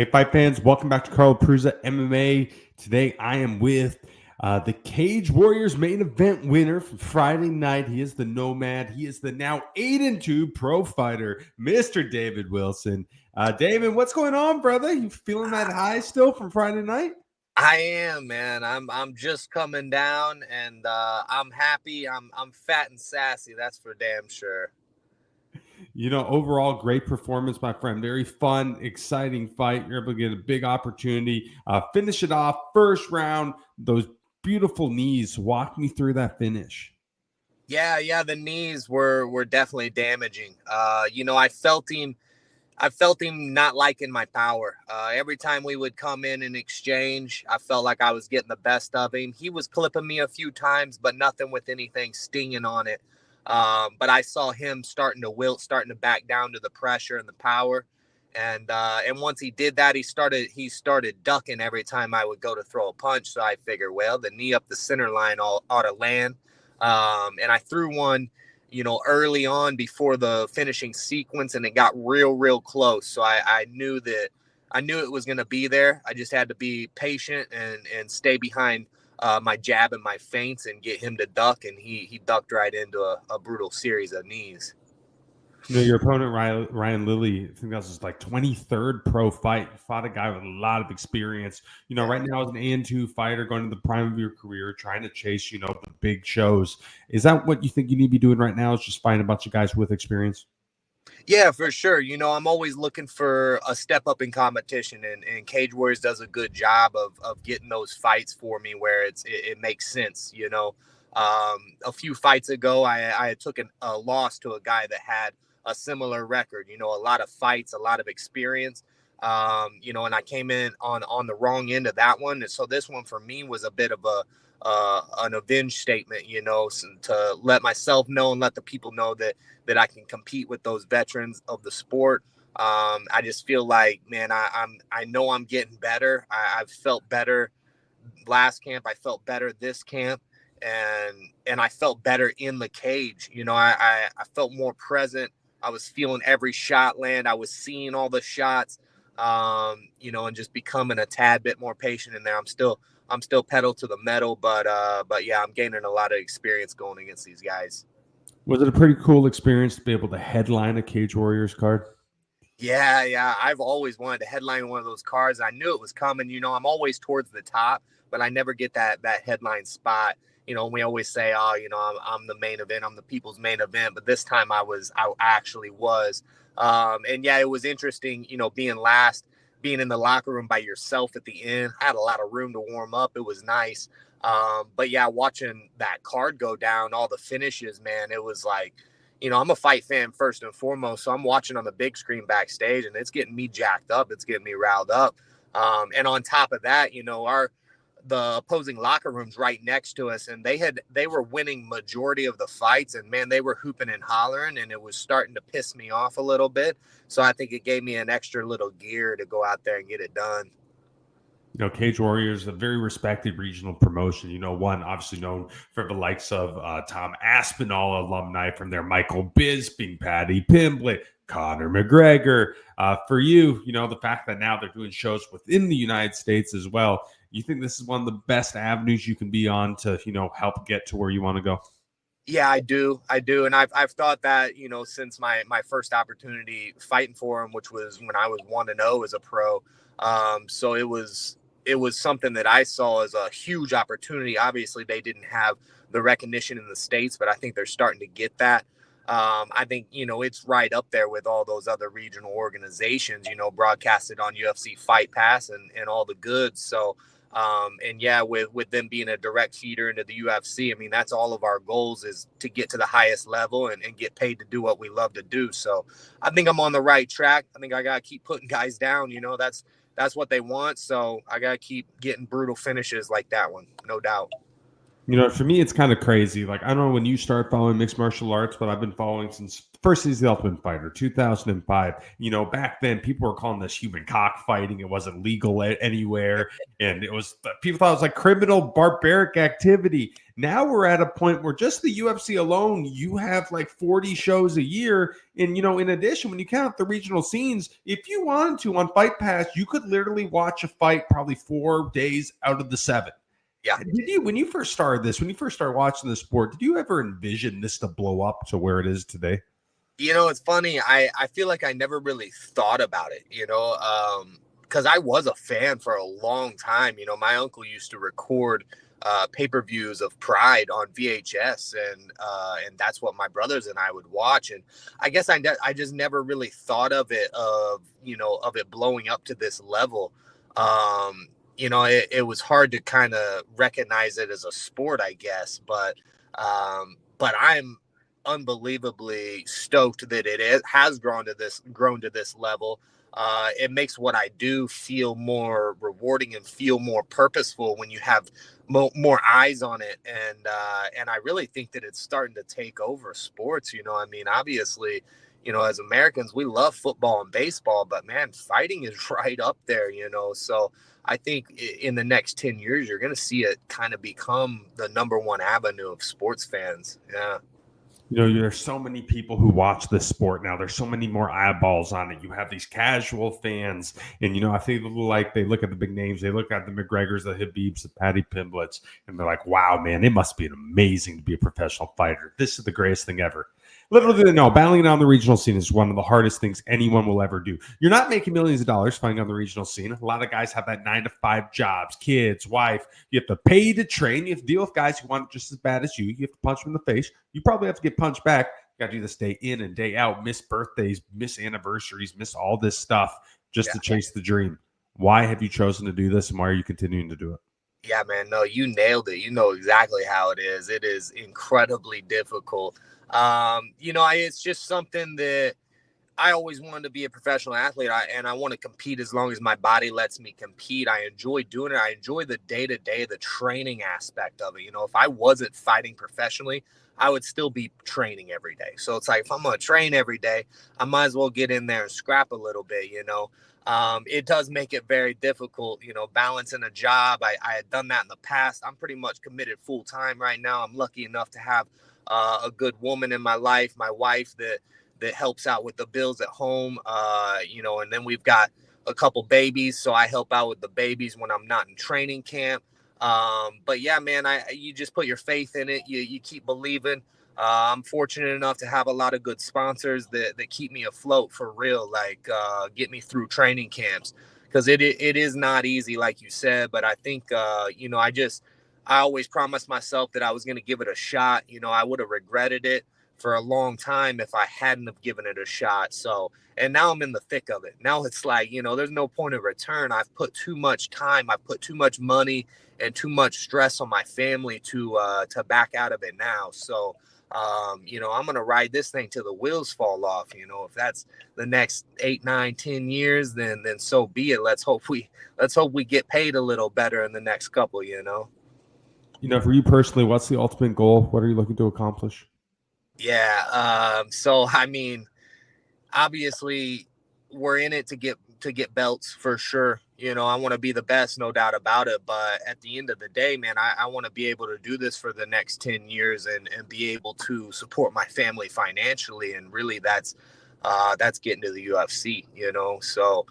Hey, fight fans, welcome back to Carlo Prusa MMA. Today I am with the Cage Warriors main event winner from Friday night. He is the Nomad. He is the now 8-2 pro fighter, Mr. David Wilson. Damon, what's going on, brother? You feeling that high still from Friday night? I am, man. I'm just coming down, and I'm happy. I'm fat and sassy. That's for damn sure. Overall, great performance, my friend. Very fun, exciting fight. You're able to get a big opportunity. Finish it off, first round. Those beautiful knees. Walk me through that finish. Yeah. The knees were definitely damaging. I felt him not liking my power. Every time we would come in and exchange, I felt like I was getting the best of him. He was clipping me a few times, but nothing with anything stinging on it. But I saw him starting to wilt, starting to back down to the pressure and the power. And once he did that, he started ducking every time I would go to throw a punch. So I figured, well, the knee up the center line ought to land. And I threw one, early on before the finishing sequence, and it got real close. So I knew it was going to be there. I just had to be patient and stay behind my jab and my feints and get him to duck. And he ducked right into a brutal series of knees. Your opponent, Ryan Lilley, I think that was his 23rd pro fight. You fought a guy with a lot of experience. Right now as an A&2 fighter, going to the prime of your career, trying to chase, the big shows. Is that what you think you need to be doing right now, is just find a bunch of guys with experience? Yeah, for sure. I'm always looking for a step up in competition, and Cage Warriors does a good job of getting those fights for me where it makes sense. A few fights ago, I took a loss to a guy that had a similar record. A lot of fights, a lot of experience. And I came in on the wrong end of that one, and so this one for me was a bit of an avenge statement. To let myself know and let the people know that I can compete with those veterans of the sport. I just feel like, man, I know I'm getting better. I've felt better last camp. I felt better this camp, and I felt better in the cage. I felt more present. I was feeling every shot land. I was seeing all the shots, and just becoming a tad bit more patient in there. I'm still pedal to the metal, but yeah, I'm gaining a lot of experience going against these guys. Was it a pretty cool experience to be able to headline a Cage Warriors card? Yeah. I've always wanted to headline one of those cards. I knew it was coming. I'm always towards the top, but I never get that headline spot. We always say, oh, I'm the main event. I'm the people's main event. But this time I actually was. And yeah, it was interesting, being last, being in the locker room by yourself at the end. I had a lot of room to warm up. It was nice. But yeah, watching that card go down, all the finishes, man, it was like, I'm a fight fan first and foremost, so I'm watching on the big screen backstage, and it's getting me jacked up. It's getting me riled up. And on top of that, the opposing locker rooms right next to us, and they were winning majority of the fights, and man, they were hooping and hollering, and it was starting to piss me off a little bit. So I think it gave me an extra little gear to go out there and get it done. Cage Warriors, a very respected regional promotion. One obviously known for the likes of Tom Aspinall alumni from there, Michael Bisping, Patty Pimblett, Conor McGregor. For you, the fact that now they're doing shows within the United States as well, you think this is one of the best avenues you can be on to, help get to where you want to go? Yeah, I do, and I've thought that since my first opportunity fighting for him, which was when I was 1-0 as a pro. So it was something that I saw as a huge opportunity. Obviously, they didn't have the recognition in the States, but I think they're starting to get that. I think it's right up there with all those other regional organizations, broadcasted on UFC Fight Pass and all the goods. So. And yeah, with them being a direct feeder into the UFC, I mean, that's all of our goals, is to get to the highest level and get paid to do what we love to do. So I think I'm on the right track. I think I got to keep putting guys down. That's what they want. So I got to keep getting brutal finishes like that one. No doubt. For me, it's kind of crazy. Like, I don't know when you start following mixed martial arts, but I've been following since first season of The Ultimate Fighter, 2005. Back then people were calling this human cockfighting. It wasn't legal anywhere. And people thought it was like criminal, barbaric activity. Now we're at a point where just the UFC alone, you have like 40 shows a year. And, in addition, when you count the regional scenes, if you wanted to on Fight Pass, you could literally watch a fight probably 4 days out of the 7. Yeah. When you first started watching the sport, did you ever envision this to blow up to where it is today? It's funny. I feel like I never really thought about it, because I was a fan for a long time. My uncle used to record pay-per-views of Pride on VHS, and that's what my brothers and I would watch. And I guess I just never really thought of it of it blowing up to this level. It was hard to kind of recognize it as a sport, I guess, but I'm unbelievably stoked that it has grown to this level. It makes what I do feel more rewarding and feel more purposeful when you have more eyes on it, and I really think that it's starting to take over sports. Obviously, as Americans, we love football and baseball, but man, fighting is right up there. So I think in the next 10 years, you're going to see it kind of become the number one avenue of sports fans. Yeah. There's so many people who watch this sport now. There's so many more eyeballs on it. You have these casual fans, and I feel like they look at the big names, they look at the McGregors, the Habibs, the Patty Pimblets, and they're like, "Wow, man, it must be amazing to be a professional fighter. This is the greatest thing ever." Little do they know, battling on the regional scene is one of the hardest things anyone will ever do. You're not making millions of dollars fighting on the regional scene. A lot of guys have that 9-to-5 jobs, kids, wife. You have to pay to train. You have to deal with guys who want it just as bad as you. You have to punch them in the face. You probably have to get punched back. You got to do this day in and day out, miss birthdays, miss anniversaries, miss all this stuff just to chase the dream. Why have you chosen to do this, and why are you continuing to do it? Yeah, man, no, you nailed it. You know exactly how it is. It is incredibly difficult. It's just something that I always wanted to be a professional athlete, and I want to compete as long as my body lets me compete. I enjoy doing it. I enjoy the day-to-day, the training aspect of it. If I wasn't fighting professionally, I would still be training every day. So it's like, if I'm going to train every day, I might as well get in there and scrap a little bit. It does make it very difficult, balancing a job. I had done that in the past. I'm pretty much committed full time right now. I'm lucky enough to have a good woman in my life, my wife that helps out with the bills at home, and then we've got a couple babies, so I help out with the babies when I'm not in training camp. But yeah, man, you just put your faith in it. You keep believing. I'm fortunate enough to have a lot of good sponsors that keep me afloat for real, like get me through training camps, because it is not easy, like you said. But I think, I always promised myself that I was going to give it a shot. I would have regretted it for a long time if I hadn't have given it a shot. So, and now I'm in the thick of it. Now it's like, there's no point of return. I've put too much time. I've put too much money and too much stress on my family to back out of it now. So, I'm going to ride this thing till the wheels fall off. If that's the next 8, 9, 10 years, then so be it. Let's hope we get paid a little better in the next couple, For you personally, what's the ultimate goal? What are you looking to accomplish? Yeah. So, I mean, obviously we're in it to get belts for sure. I want to be the best, no doubt about it. But at the end of the day, man, I want to be able to do this for the next 10 years and be able to support my family financially. And really that's getting to the UFC, So,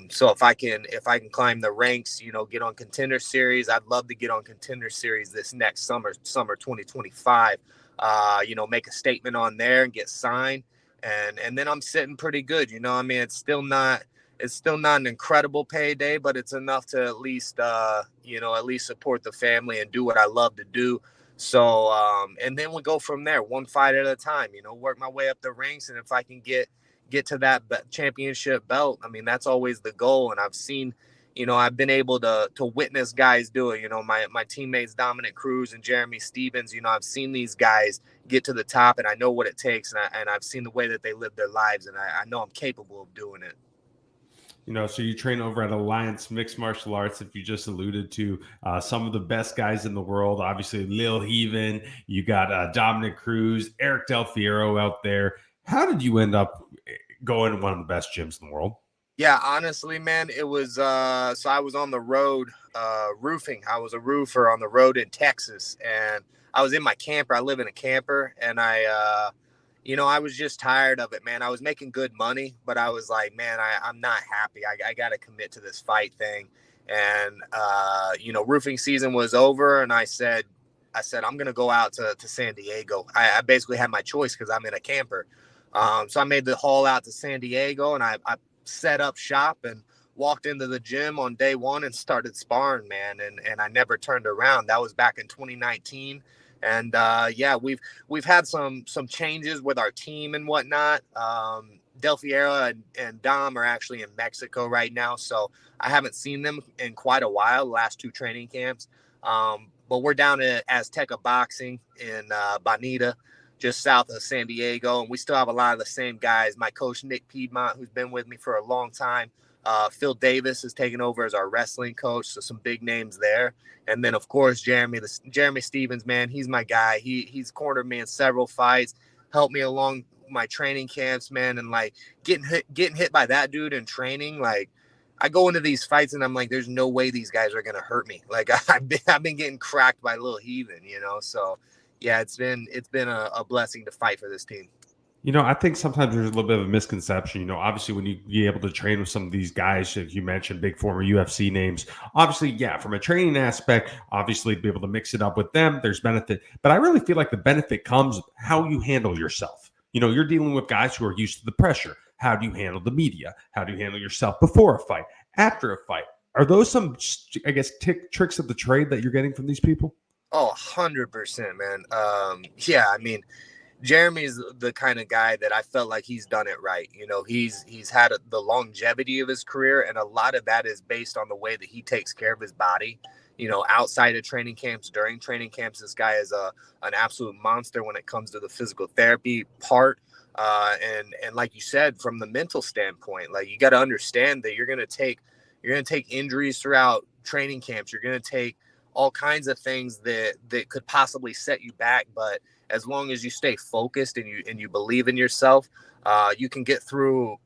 so if I can climb the ranks, get on Contender Series, I'd love to get on Contender Series this next summer 2025. Make a statement on there and get signed. And then I'm sitting pretty good. It's still not an incredible payday, but it's enough to at least support the family and do what I love to do. So, and then we'll go from there, one fight at a time, work my way up the ranks. And if I can get to that championship belt, I mean, that's always the goal. And I've seen, I've been able to witness guys do it. My teammates, Dominic Cruz and Jeremy Stevens, I've seen these guys get to the top, and I know what it takes. And I've seen the way that they live their lives, and I know I'm capable of doing it. So you train over at Alliance Mixed Martial Arts, if you just alluded to some of the best guys in the world. Obviously, Lil Heaven, you got Dominic Cruz, Eric Del Fiero out there. How did you end up going to one of the best gyms in the world? Yeah, honestly, man, it was so I was on the road roofing. I was a roofer on the road in Texas, and I was in my camper. I live in a camper, and I was just tired of it, man. I was making good money, but I was like, man, I'm not happy. I got to commit to this fight thing. And roofing season was over, and I said, I'm gonna go out to San Diego. I basically had my choice because I'm in a camper. So I made the haul out to San Diego, and I set up shop and walked into the gym on day one and started sparring, man. And I never turned around. That was back in 2019. And we've had some changes with our team and whatnot. Del Fiero and Dom are actually in Mexico right now, so I haven't seen them in quite a while. The last 2 training camps, but we're down at Azteca Boxing in Bonita, just south of San Diego, and we still have a lot of the same guys. My coach Nick Piedmont, who's been with me for a long time. Phil Davis is taking over as our wrestling coach, so some big names there. And then, of course, Jeremy Stevens, man, he's my guy. He's cornered me in several fights, helped me along my training camps, man. And like getting hit by that dude in training, like I go into these fights and I'm like, there's no way these guys are gonna hurt me. Like I've been getting cracked by Lil Heathen, So yeah, it's been a blessing to fight for this team. I think sometimes there's a little bit of a misconception. Obviously, when you be able to train with some of these guys, as you mentioned, big former UFC names, obviously, yeah, from a training aspect, obviously, to be able to mix it up with them, there's benefit. But I really feel like the benefit comes how you handle yourself. You're dealing with guys who are used to the pressure. How do you handle the media? How do you handle yourself before a fight, after a fight? Are those some, I guess, tricks of the trade that you're getting from these people? Oh, 100%, man. Yeah, I mean, Jeremy's the kind of guy that I felt like he's done it right. He's had the longevity of his career, and a lot of that is based on the way that he takes care of his body. Outside of training camps, during training camps, this guy is an absolute monster when it comes to the physical therapy part. And like you said, from the mental standpoint, like you got to understand that you're gonna take injuries throughout training camps. You're gonna take all kinds of things that could possibly set you back, but as long as you stay focused and you believe in yourself, you can get through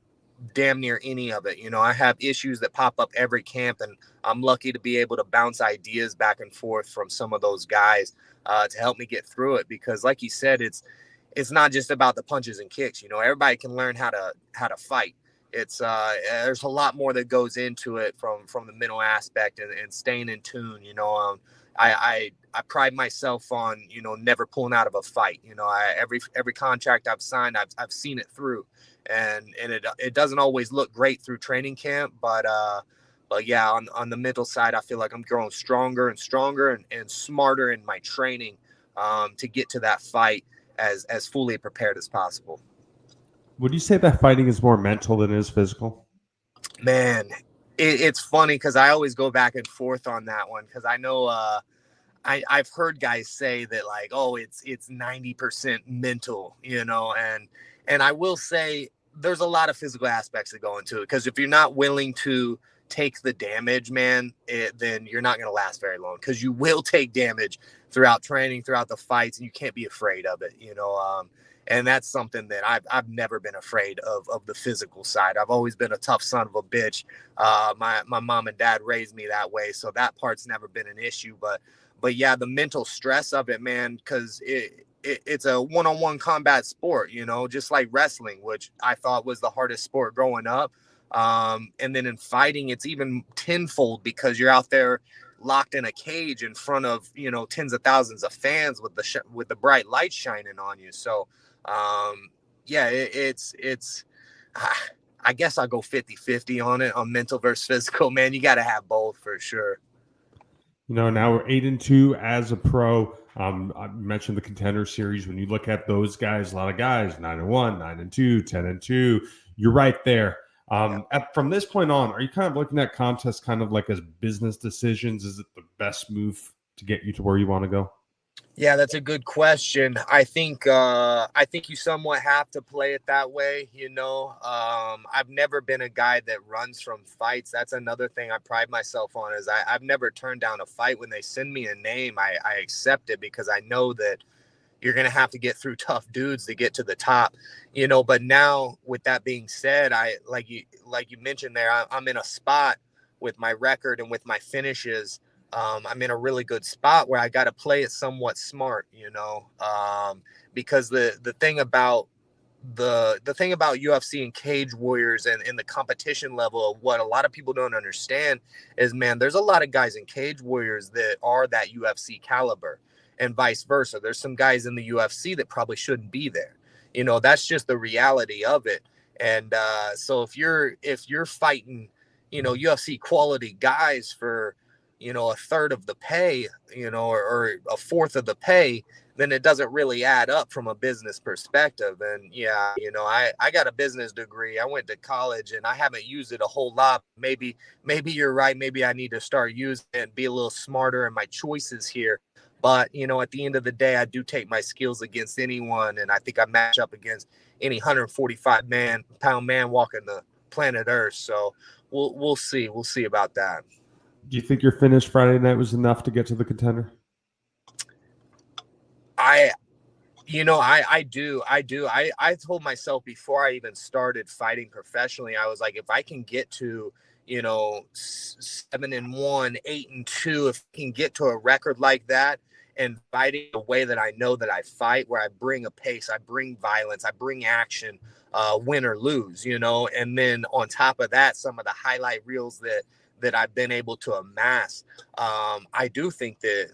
damn near any of it. I have issues that pop up every camp, and I'm lucky to be able to bounce ideas back and forth from some of those guys to help me get through it. Because like you said, it's not just about the punches and kicks. Everybody can learn how to fight. It's there's a lot more that goes into it from the mental aspect and staying in tune. I pride myself on never pulling out of a fight. Every contract I've signed, I've seen it through, and it doesn't always look great through training camp, but yeah, on the mental side, I feel like I'm growing stronger and stronger and smarter in my training to get to that fight as fully prepared as possible. Would you say that fighting is more mental than it is physical? Man, it's funny because I always go back and forth on that one because I know I've heard guys say that like, oh, it's 90% mental, and I will say there's a lot of physical aspects that go into it because if you're not willing to take the damage, man, then you're not going to last very long because you will take damage throughout training, throughout the fights, and you can't be afraid of it, and that's something that I've never been afraid of the physical side. I've always been a tough son of a bitch. My mom and dad raised me that way, so that part's never been an issue. But yeah, the mental stress of it, man, because it's a one-on-one combat sport, just like wrestling, which I thought was the hardest sport growing up. And then in fighting, it's even tenfold because you're out there locked in a cage in front of tens of thousands of fans with the bright light shining on you. So yeah, it's I guess I'll go 50-50 on it, on mental versus physical. Man, you got to have both for sure. Now we're 8-2 as a pro. I mentioned the Contender Series. When you look at those guys, a lot of guys 9-1, 9-2, 10-2. You're right there. From this point on, are you kind of looking at contests kind of like as business decisions? Is it the best move to get you to where you want to go? Yeah, that's a good question. I think you somewhat have to play it that way, you know. I've never been a guy that runs from fights. That's another thing I pride myself on is I've never turned down a fight. When they send me a name, I accept it because I know that you're going to have to get through tough dudes to get to the top, you know. But now with that being said, I like you mentioned there, I'm in a spot with my record and with my finishes. I'm in a really good spot where I got to play it somewhat smart, you know, because the thing about the thing about UFC and Cage Warriors and the competition level of what a lot of people don't understand is, man, there's a lot of guys in Cage Warriors that are that UFC caliber, and vice versa. There's some guys in the UFC that probably shouldn't be there. You know, that's just the reality of it. And so if you're fighting, you know, UFC quality guys for, you know, a third of the pay, you know, or a fourth of the pay, then it doesn't really add up from a business perspective. And yeah, you know, I got a business degree. I went to college and I haven't used it a whole lot. Maybe you're right. Maybe I need to start using it and be a little smarter in my choices here. But, you know, at the end of the day, I do take my skills against anyone. And I think I match up against any 145-pound man walking the planet Earth. So we'll see. We'll see about that. Do you think your finish Friday night was enough to get to the Contender? I I do. I told myself before I even started fighting professionally, I was like, if I can get to, you know, 7-1, 8-2, if I can get to a record like that and fighting the way that I know that I fight, where I bring a pace, I bring violence, I bring action, win or lose, you know, and then on top of that, some of the highlight reels that I've been able to amass. I do think that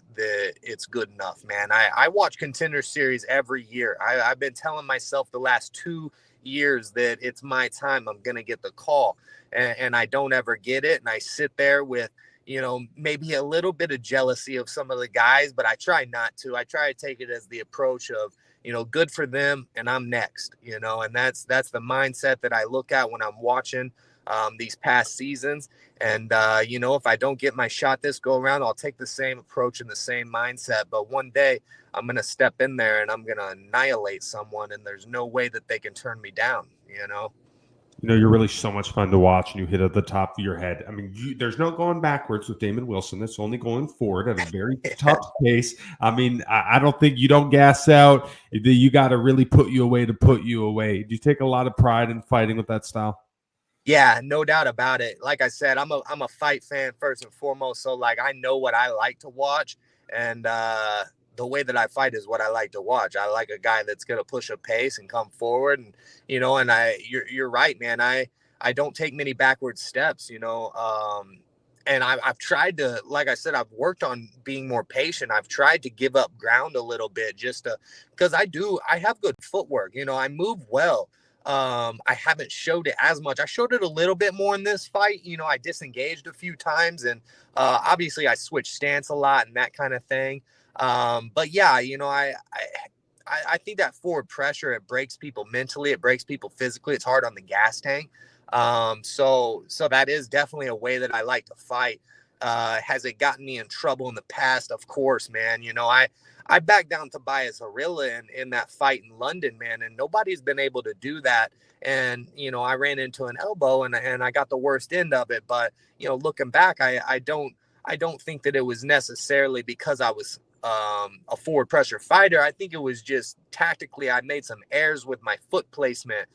it's good enough, man. I watch Contender Series every year. I've been telling myself the last 2 years that it's my time. I'm gonna get the call, and I don't ever get it. And I sit there with, you know, maybe a little bit of jealousy of some of the guys, but I try not to. I try to take it as the approach of, you know, good for them, and I'm next. You know, and that's the mindset that I look at when I'm watching these past seasons. And, you know, if I don't get my shot this go around, I'll take the same approach and the same mindset. But one day I'm going to step in there and I'm going to annihilate someone. And there's no way that they can turn me down, you know? You know, you're really so much fun to watch, and you hit at the top of your head. I mean, there's no going backwards with Damon Wilson. It's only going forward at a very tough pace. I mean, I don't think you don't gas out. You got to really put you away to put you away. Do you take a lot of pride in fighting with that style? Yeah, no doubt about it. Like I said, I'm a fight fan first and foremost. So like I know what I like to watch, and the way that I fight is what I like to watch. I like a guy that's gonna push a pace and come forward, and you know, and you're right, man. I don't take many backward steps, you know. And I've tried to, like I said, I've worked on being more patient. I've tried to give up ground a little bit just to, because I have good footwork. You know, I move well. I haven't showed it as much. I showed it a little bit more in this fight. You know, I disengaged a few times, and obviously I switched stance a lot and that kind of thing. But yeah, you know, I think that forward pressure, it breaks people mentally, it breaks people physically. It's hard on the gas tank. So that is definitely a way that I like to fight. Has it gotten me in trouble in the past? Of course, man. You know, I backed down Tobias Harilla in that fight in London, man, and nobody's been able to do that. And, you know, I ran into an elbow and I got the worst end of it. But, you know, looking back, I don't think that it was necessarily because I was a forward pressure fighter. I think it was just tactically I made some errors with my foot placement.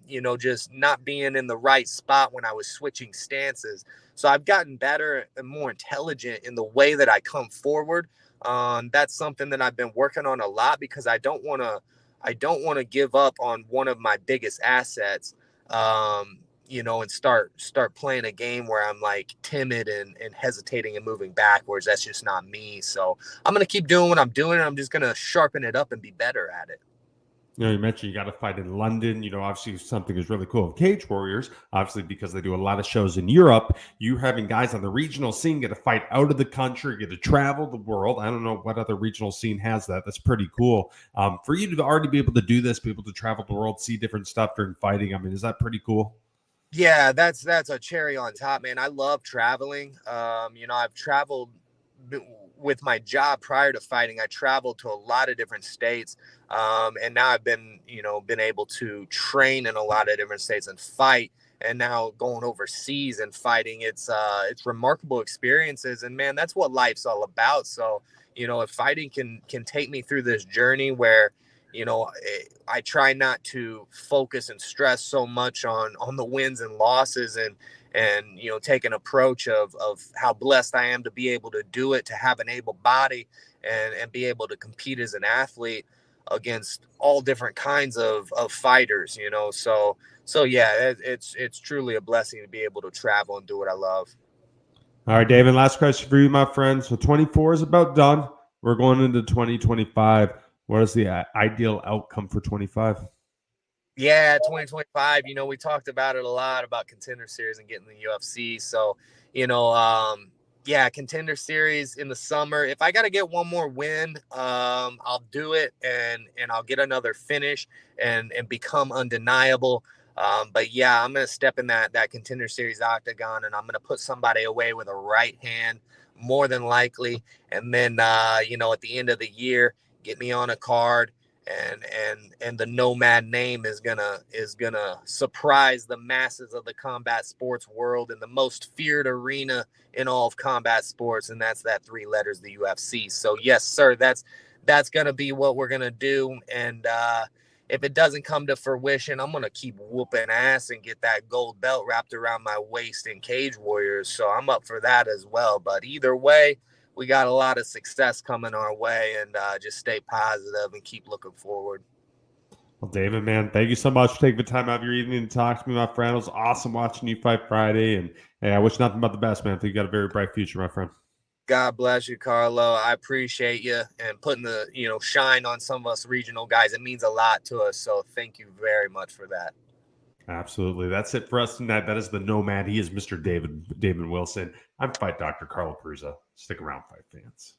You know, just not being in the right spot when I was switching stances. So I've gotten better and more intelligent in the way that I come forward. That's something that I've been working on a lot because I don't want to give up on one of my biggest assets. You know, and start playing a game where I'm like timid and hesitating and moving backwards. That's just not me. So I'm gonna keep doing what I'm doing. And I'm just gonna sharpen it up and be better at it. You know, you mentioned you got to fight in London. You know, obviously something is really cool. Cage Warriors, obviously, because they do a lot of shows in Europe, you having guys on the regional scene get to fight out of the country, get to travel the world. I don't know what other regional scene has that. That's pretty cool. For you to already be able to do this, be able to travel the world, see different stuff during fighting. I mean, is that pretty cool? Yeah, that's a cherry on top, man. I love traveling. You know, I've traveled with my job prior to fighting, I traveled to a lot of different states. And now I've been able to train in a lot of different states and fight. And now going overseas and fighting, it's remarkable experiences. And man, that's what life's all about. So, if fighting can take me through this journey where, I try not to focus and stress so much on the wins and losses, and take an approach of how blessed I am to be able to do it, to have an able body, and be able to compete as an athlete against all different kinds of fighters, so yeah, it's truly a blessing to be able to travel and do what I love. All right, David, last question for you, my friend. So 24 is about done. We're going into 2025. What is the ideal outcome for 25? Yeah, 2025, we talked about it a lot, about Contender Series and getting the UFC. So, yeah, Contender Series in the summer. If I got to get one more win, I'll do it, and I'll get another finish and become undeniable. But yeah, I'm going to step in that Contender Series octagon, and I'm going to put somebody away with a right hand, more than likely. And then, at the end of the year, get me on a card, and the Nomad name is gonna surprise the masses of the combat sports world in the most feared arena in all of combat sports, and that's that 3 letters, the UFC. So yes, sir, that's gonna be what we're gonna do. And if it doesn't come to fruition, I'm gonna keep whooping ass and get that gold belt wrapped around my waist in Cage Warriors. So I'm up for that as well. But either way, we got a lot of success coming our way, and just stay positive and keep looking forward. Well, David, man, thank you so much for taking the time out of your evening to talk to me, my friend. It was awesome watching you fight Friday, and hey, I wish nothing but the best, man. I think you got a very bright future, my friend. God bless you, Carlo. I appreciate you and putting the shine on some of us regional guys. It means a lot to us, so thank you very much for that. Absolutely. That's it for us tonight. That is the Nomad. He is Mr. Damon Wilson. I'm Fight Dr. Carlo Prusa. Stick around, fight fans.